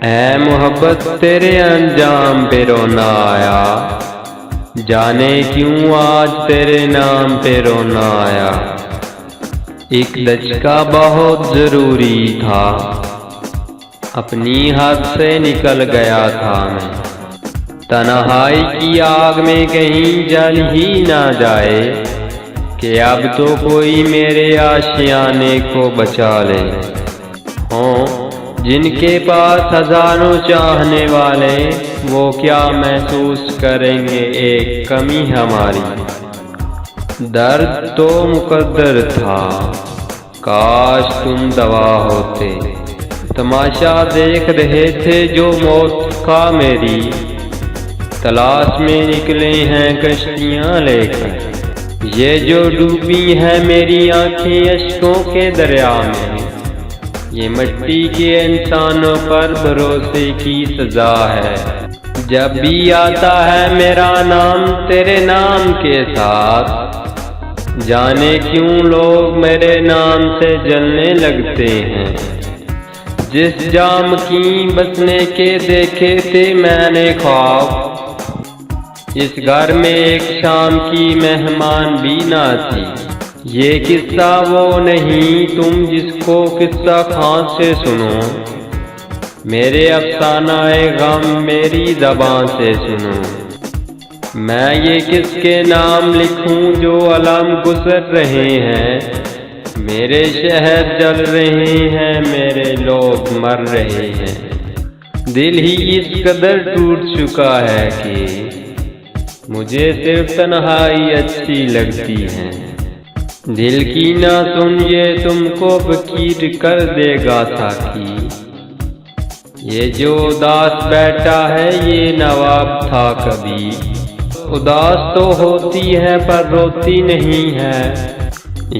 اے محبت تیرے انجام پہ رونا آیا، جانے کیوں آج تیرے نام پہ رونا آیا۔ ایک دھچکا بہت ضروری تھا، اپنی حد سے نکل گیا تھا میں، تنہائی کی آگ میں کہیں جل ہی نہ جائے، کہ اب تو کوئی میرے آشیانے کو بچا لے۔ ہوں جن کے پاس ہزاروں چاہنے والے، وہ کیا محسوس کریں گے ایک کمی ہماری۔ درد تو مقدر تھا، کاش تم دوا ہوتے، تماشا دیکھ رہے تھے جو موت کا میری، تلاش میں نکلے ہیں کشتیاں لے کر، یہ جو ڈوبی ہیں میری آنکھیں اشکوں کے دریا میں، یہ مٹی کے انسانوں پر بھروسے کی سزا ہے۔ جب بھی آتا ہے میرا نام تیرے نام کے ساتھ، جانے کیوں لوگ میرے نام سے جلنے لگتے ہیں۔ جس جام کی بسنے کے دیکھے تھے میں نے خواب، اس گھر میں ایک شام کی مہمان بھی نہ تھی۔ یہ قصہ وہ نہیں تم جس کو قصہ خاں سے سنو، میرے افسانہ غم میری زبان سے سنو۔ میں یہ کس کے نام لکھوں جو علم گزر رہے ہیں، میرے شہر جل رہے ہیں، میرے لوگ مر رہے ہیں۔ دل ہی اس قدر ٹوٹ چکا ہے کہ مجھے صرف تنہائی اچھی لگتی ہے۔ دل کی نہ سن یہ تم کو فقیر کر دے گا ساقی، یہ جو اداس بیٹھا ہے یہ نواب تھا کبھی۔ اداس تو ہوتی ہے پر روتی نہیں ہے،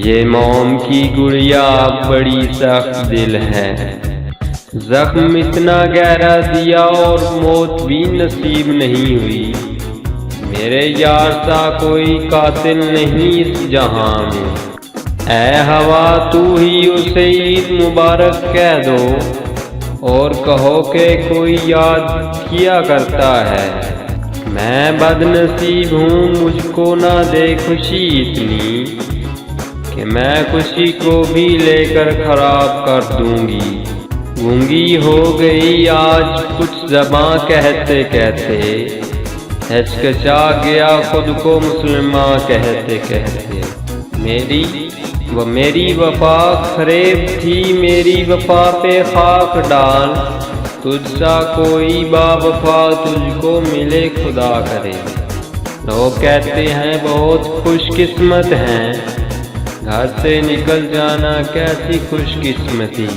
یہ موم کی گڑیا بڑی سخت دل ہے۔ زخم اتنا گہرا دیا اور موت بھی نصیب نہیں ہوئی، میرے یار سا کوئی قاتل نہیں اس جہاں میں۔ اے ہوا تو ہی اسے عید مبارک کہہ دو، اور کہو کہ کوئی یاد کیا کرتا ہے۔ میں بد نصیب ہوں، مجھ کو نہ دے خوشی اتنی، کہ میں خوشی کو بھی لے کر خراب کر دوں گی۔ گونگی ہو گئی آج کچھ زباں کہتے کہتے، ہچکچا گیا خود کو مسلمان کہتے کہتے۔ میری وفا فریب تھی، میری وفا پہ خاک ڈال، تجھ سا کوئی با وفا تجھ کو ملے خدا کرے۔ لوگ کہتے ہیں بہت خوش قسمت ہیں، گھر سے نکل جانا کیسی خوش قسمتی۔